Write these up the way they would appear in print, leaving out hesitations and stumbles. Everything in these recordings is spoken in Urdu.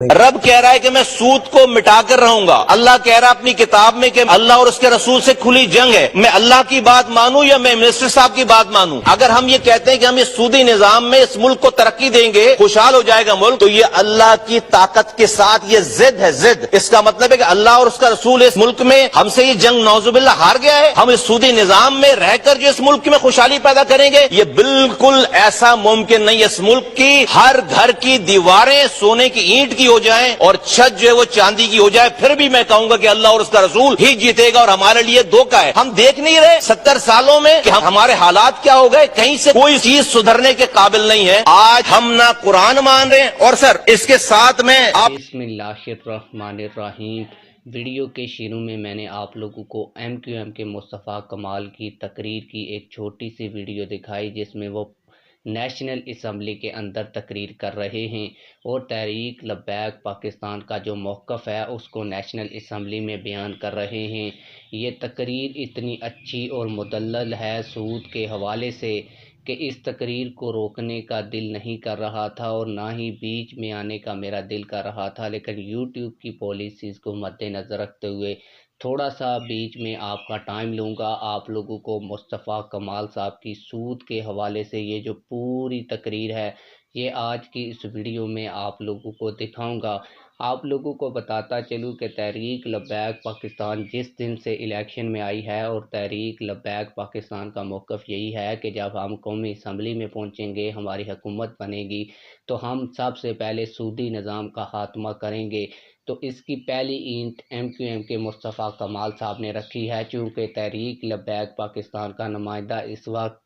رب کہہ رہا ہے کہ میں سود کو مٹا کر رہوں گا، اللہ کہہ رہا ہے اپنی کتاب میں کہ اللہ اور اس کے رسول سے کھلی جنگ ہے، میں اللہ کی بات مانوں یا میں منسٹر صاحب کی بات مانوں؟ اگر ہم یہ کہتے ہیں کہ ہم اس سودی نظام میں اس ملک کو ترقی دیں گے، خوشحال ہو جائے گا ملک، تو یہ اللہ کی طاقت کے ساتھ یہ ضد ہے، ضد۔ اس کا مطلب ہے کہ اللہ اور اس کا رسول اس ملک میں ہم سے یہ جنگ نعوذ باللہ ہار گیا ہے، ہم اس سودی نظام میں رہ کر جو اس ملک میں خوشحالی پیدا کریں گے، یہ بالکل ایسا ممکن نہیں۔ اس ملک کی ہر گھر کی دیواریں سونے کی اینٹ کی ہو جائیں اور چھت جو ہے وہ چاندی کی ہو جائے، پھر بھی میں کہوں گا کہ اللہ اور اس کا رسول ہی جیتے گا، اور ہمارے لیے دھوکہ ہے۔ ہم دیکھ نہیں رہے 70 سالوں میں کہ ہمارے حالات کیا ہو گئے، کہیں سے کوئی چیز سدھرنے کے قابل نہیں ہے۔ آج ہم نہ قرآن مان رہے ہیں، اور سر اس کے ساتھ میں آپ بسم اللہ الرحمن الرحیم۔ ویڈیو کے شروع میں نے آپ لوگوں کو MQM کے مصطفیٰ کمال کی تقریر کی ایک چھوٹی سی ویڈیو دکھائی، جس میں وہ نیشنل اسمبلی کے اندر تقریر کر رہے ہیں اور تحریک لبیک پاکستان کا جو موقف ہے اس کو نیشنل اسمبلی میں بیان کر رہے ہیں۔ یہ تقریر اتنی اچھی اور مدلل ہے سود کے حوالے سے کہ اس تقریر کو روکنے کا دل نہیں کر رہا تھا اور نہ ہی بیچ میں آنے کا میرا دل کر رہا تھا، لیکن یوٹیوب کی پالیسیز کو مد نظر رکھتے ہوئے تھوڑا سا بیچ میں آپ کا ٹائم لوں گا۔ آپ لوگوں کو مصطفیٰ کمال صاحب کی سود کے حوالے سے یہ جو پوری تقریر ہے یہ آج کی اس ویڈیو میں آپ لوگوں کو دکھاؤں گا۔ آپ لوگوں کو بتاتا چلوں کہ تحریک لبیک پاکستان جس دن سے الیکشن میں آئی ہے، اور تحریک لبیک پاکستان کا موقف یہی ہے کہ جب ہم قومی اسمبلی میں پہنچیں گے، ہماری حکومت بنے گی، تو ہم سب سے پہلے سودی نظام کا خاتمہ کریں گے۔ تو اس کی پہلی اینٹ MQM کے مصطفیٰ کمال صاحب نے رکھی ہے۔ چونکہ تحریک لبیک پاکستان کا نمائندہ اس وقت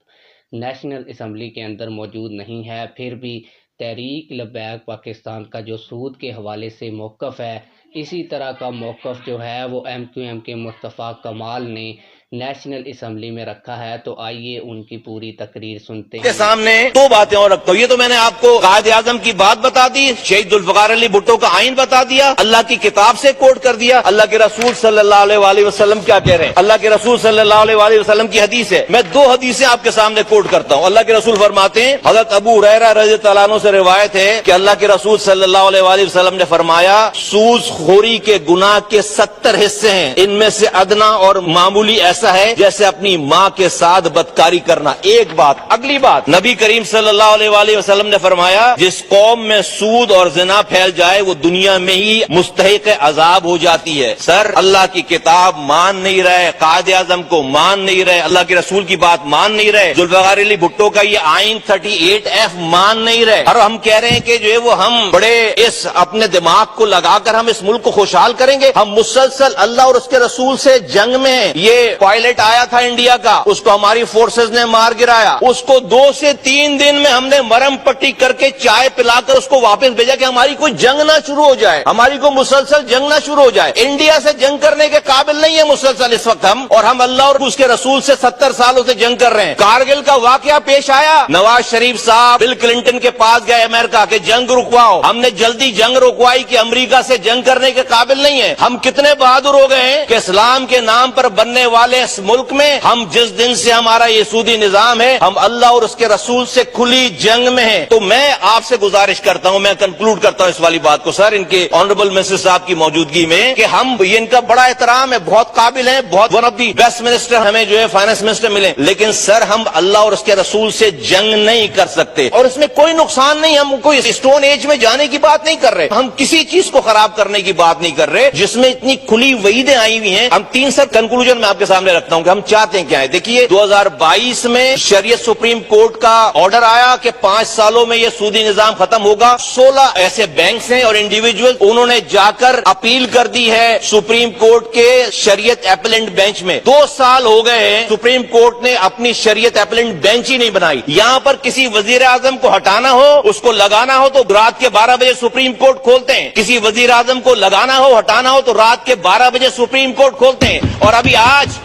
نیشنل اسمبلی کے اندر موجود نہیں ہے، پھر بھی تحریک لبیک پاکستان کا جو سود کے حوالے سے موقف ہے، اسی طرح کا موقف جو ہے وہ MQM کے مصطفیٰ کمال نے نیشنل اسمبلی میں رکھا ہے۔ تو آئیے ان کی پوری تقریر سنتے ہیں۔ کے سامنے دو باتیں اور رکھتا ہوں۔ یہ تو میں نے آپ کو قائد اعظم کی بات بتا دی، شہید ذوالفقار علی بھٹو کا آئین بتا دیا، اللہ کی کتاب سے کوٹ کر دیا، اللہ کے رسول صلی اللہ علیہ وآلہ وسلم کیا کہہ رہے ہیں، اللہ کے رسول صلی اللہ علیہ وآلہ وسلم کی حدیث ہے۔ میں دو حدیثیں آپ کے سامنے کوٹ کرتا ہوں۔ اللہ کے رسول فرماتے ہیں، حضرت ابو ہریرہ رضی اللہ عنہ سے روایت ہے کہ اللہ کے رسول صلی اللہ علیہ وآلہ وسلم نے فرمایا، سود خوری کے گناہ کے 70 حصے ہیں، ان میں سے ادنا اور معمولی ایسا ہے جیسے اپنی ماں کے ساتھ بدکاری کرنا۔ ایک بات۔ اگلی بات، نبی کریم صلی اللہ علیہ وآلہ وسلم نے فرمایا، جس قوم میں سود اور زنا پھیل جائے وہ دنیا میں ہی مستحق عذاب ہو جاتی ہے۔ سر اللہ کی کتاب مان نہیں رہے، قائد اعظم کو مان نہیں رہے، اللہ کے رسول کی بات مان نہیں رہے، ذوالفقار علی بھٹو کا یہ آئین 38F مان نہیں رہے، اور ہم کہہ رہے ہیں کہ جو ہے وہ ہم بڑے اس اپنے دماغ کو لگا کر ہم اس ملک کو خوشحال کریں گے۔ ہم مسلسل اللہ اور اس کے رسول سے جنگ میں ہیں۔ یہ پائلٹ آیا تھا انڈیا کا، اس کو ہماری فورسز نے مار گرایا، اس کو 2 سے 3 دن میں ہم نے مرم پٹی کر کے چائے پلا کر اس کو واپس بھیجا کہ ہماری کوئی جنگ نہ شروع ہو جائے، ہماری کوئی مسلسل جنگ نہ شروع ہو جائے۔ انڈیا سے جنگ کرنے کے قابل نہیں ہے مسلسل اس وقت ہم، اور ہم اللہ اور اس کے رسول سے 70 سالوں سے جنگ کر رہے ہیں۔ کارگل کا واقعہ پیش آیا، نواز شریف صاحب بل کلنٹن کے پاس گئے امریکہ کہ جنگ رکواؤ، ہم نے جلدی جنگ رکوائی کہ امریکہ سے جنگ کرنے کے قابل نہیں ہے۔ ہم کتنے بہادر ہو گئے ہیں کہ اسلام کے نام پر بننے والے اس ملک میں ہم جس دن سے ہمارا یہ سودی نظام ہے، ہم اللہ اور اس کے رسول سے کھلی جنگ میں ہیں۔ تو میں آپ سے گزارش کرتا ہوں، میں کنکلوڈ کرتا ہوں اس والی بات کو سر، ان کے آنریبل منسٹر صاحب کی موجودگی میں، کہ ہم یہ ان کا بڑا احترام ہے، بہت قابل ہیں، بہت one of the best minister ہمیں جو ہے فائنانس منسٹر ملے، لیکن سر ہم اللہ اور اس کے رسول سے جنگ نہیں کر سکتے، اور اس میں کوئی نقصان نہیں، ہم کوئی اسٹون ایج میں جانے کی بات نہیں کر رہے، ہم کسی چیز کو خراب کرنے کی بات نہیں کر رہے جس میں اتنی کھلی وعیدیں آئی ہوئی ہیں۔ ہم 3 سر کنکلوژن میں آپ کے سامنے رکھتا ہوں کہ ہم چاہتے ہیں کیا ہے۔ دیکھیے 2022 میں شریعت سپریم کورٹ کا آرڈر آیا کہ 5 سالوں میں یہ سودی نظام ختم ہوگا۔ 16 ایسے بینکس ہیں اور انڈیویجول، انہوں نے جا کر اپیل کر دی ہے سپریم کورٹ کے شریعت اپیلنٹ بینچ میں۔ 2 سال ہو گئے ہیں، سپریم کورٹ نے اپنی شریعت اپیلنٹ بینچ ہی نہیں بنائی۔ یہاں پر کسی وزیر اعظم کو ہٹانا ہو، اس کو لگانا ہو تو رات کے 12 بجے سپریم کورٹ کھولتے ہیں، کسی وزیر اعظم کو لگانا ہو ہٹانا ہو تو رات کے 12 بجے سپریم کورٹ کھولتے ہیں۔ اور ابھی آج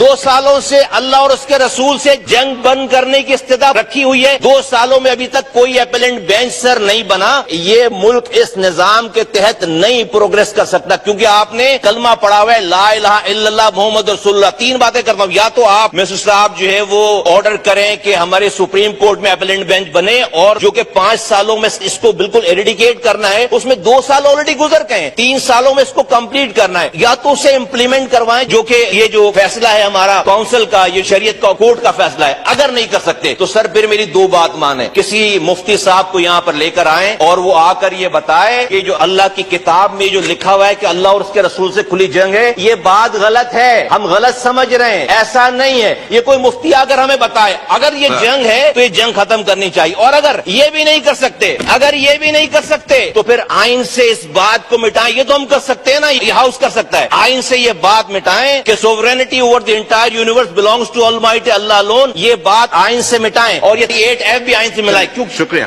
2 سالوں سے اللہ اور اس کے رسول سے جنگ بند کرنے کی استدا رکھی ہوئی ہے. 2 سالوں میں ابھی تک کوئی اپیلنٹ بینچ سر نہیں بنا. یہ ملک اس نظام کے تحت نہیں پروگریس کر سکتا, کیونکہ آپ نے کلمہ پڑھا ہوا ہے لا الہ الا اللہ محمد رسول اللہ. 3 باتیں کرتا ہوں, یا تو آپ مسٹر صاحب جو ہے وہ آرڈر کریں کہ ہمارے سپریم کورٹ میں اپیلنٹ بینچ بنے, اور جو کہ 5 سالوں میں اس کو بالکل ایریڈیکیٹ کرنا ہے, اس میں 2 سال آلریڈی گزر گئے ہیں, 3 سالوں میں اس کو کمپلیٹ کرنا ہے, یا تو اسے امپلیمنٹ کروائیں, جو کہ یہ جو فیصلہ ہے ہمارا کونسل کا, یہ شریعت کا کورٹ کا فیصلہ ہے. اگر نہیں کر سکتے تو سر پھر میری 2 بات مانیں, کسی مفتی صاحب کو یہاں پر لے کر آئیں اور وہ آ کر یہ بتائے کہ جو اللہ کی کتاب میں جو لکھا ہوا ہے کہ اللہ اور اس کے رسول سے کھلی جنگ ہے, یہ بات غلط ہے, ہم غلط سمجھ رہے ہیں, ایسا نہیں ہے. یہ کوئی مفتی آ کر ہمیں بتائے اگر یہ جنگ ہے تو یہ جنگ ختم کرنی چاہیے. اور اگر یہ بھی نہیں کر سکتے, تو پھر آئین سے اس بات کو مٹائیں. یہ تو ہم کر سکتے ہیں نا, یہ ہاؤس کر سکتا ہے, آئین سے یہ بات مٹائیں کہ sovereignty over the entire universe belongs to almighty Allah alone. یہ بات آئین سے مٹائیں, اور یہ 8F بھی آئین سے ملائے. کیوں؟ شکریہ.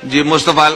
جی مصطفیٰ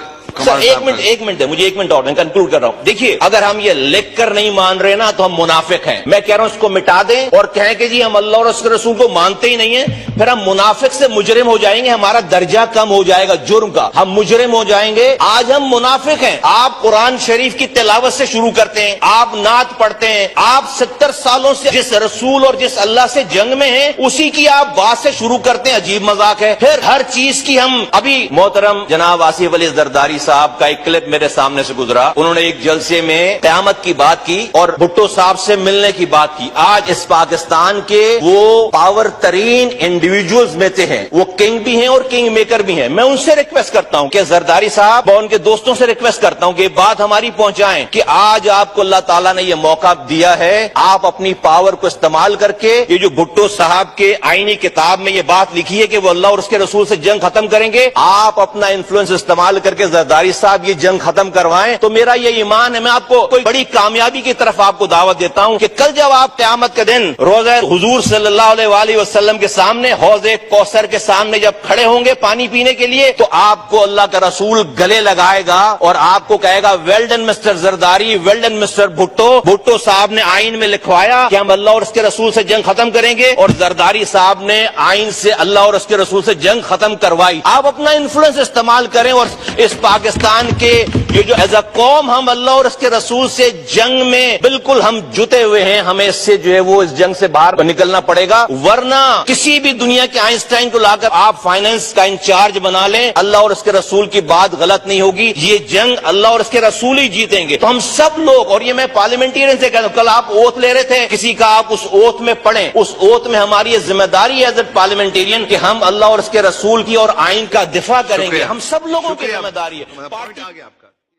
سر ایک منٹ ہے, مجھے 1 منٹ اور, میں کنکلوڈ کر رہا ہوں. دیکھیے, اگر ہم یہ لکھ کر نہیں مان رہے نا تو ہم منافق ہیں. میں کہہ رہا ہوں اس کو مٹا دیں اور کہیں کہ جی ہم اللہ اور اس کے رسول کو مانتے ہی نہیں ہیں, پھر ہم منافق سے مجرم ہو جائیں گے, ہمارا درجہ کم ہو جائے گا جرم کا, ہم مجرم ہو جائیں گے. آج ہم منافق ہیں. آپ قرآن شریف کی تلاوت سے شروع کرتے ہیں, آپ نعت پڑھتے ہیں, آپ 70 سالوں سے جس رسول اور جس اللہ سے جنگ میں ہیں اسی کی آپ بات سے شروع کرتے ہیں. عجیب مذاق ہے. پھر ہر چیز کی ہم, ابھی محترم جناب آصف علی زرداری صاحب کا ایک کلپ میرے سامنے سے گزرا, انہوں نے ایک جلسے میں قیامت کی بات کی اور بھٹو صاحب سے ملنے کی بات کی. آج اس پاکستان کے وہ پاور ترین انڈیویجولز میں سے ہیں, وہ کنگ بھی ہیں اور کنگ میکر بھی ہیں. میں ان سے ریکویسٹ کرتا ہوں کہ زرداری صاحب اور ان کے دوستوں سے ریکویسٹ کرتا ہوں کہ یہ بات ہماری پہنچائیں کہ آج آپ کو اللہ تعالیٰ نے یہ موقع دیا ہے, آپ اپنی پاور کو استعمال کر کے یہ جو بھٹو صاحب کے آئینی کتاب میں یہ بات لکھی ہے کہ وہ اللہ اور اس کے رسول سے جنگ ختم کریں گے, آپ اپنا انفلوئنس استعمال کر کے زرداری صاحب یہ جنگ ختم کروائیں. تو میرا یہ ایمان ہے, میں آپ کو کوئی بڑی کامیابی کی طرف آپ کو دعوت دیتا ہوں کہ کل جب آپ قیامت کے دن روزہ حضور صلی اللہ علیہ وآلہ وسلم کے سامنے, حوض کوثر کے سامنے جب کھڑے ہوں گے پانی پینے کے لیے, تو آپ کو اللہ کا رسول گلے لگائے گا اور آپ کو کہے گا well done mister Zardari, well done mister Bhutto. Bhutto صاحب نے آئین میں لکھوایا کہ ہم اللہ اور اس کے رسول سے جنگ ختم کریں گے, اور زرداری صاحب نے آئین سے اللہ اور اس کے رسول سے جنگ ختم کروائی. آپ اپنا انفلوئنس استعمال کریں اور اس پاکستان کے یہ جو ایز اے قوم ہم اللہ اور اس کے رسول سے جنگ میں بالکل ہم جتے ہوئے ہیں, ہمیں اس سے جو ہے وہ اس جنگ سے باہر نکلنا پڑے گا, ورنہ کسی بھی دنیا کے آئنسٹائن کو لا کر آپ فائنانس کا انچارج بنا لیں, اللہ اور اس کے رسول کی بات غلط نہیں ہوگی. یہ جنگ اللہ اور اس کے رسول ہی جیتیں گے. تو ہم سب لوگ, اور یہ میں پارلیمنٹرین سے کہتا ہوں, کل آپ اوتھ لے رہے تھے کسی کا, آپ اس اوتھ میں پڑھیں, اس اوتھ میں ہماری یہ ذمہ داری ہے ایز اے پارلیمنٹرین کہ ہم اللہ اور اس کے رسول کی اور آئین کا دفاع کریں گے. ہم سب لوگوں کی ذمہ داری ہے.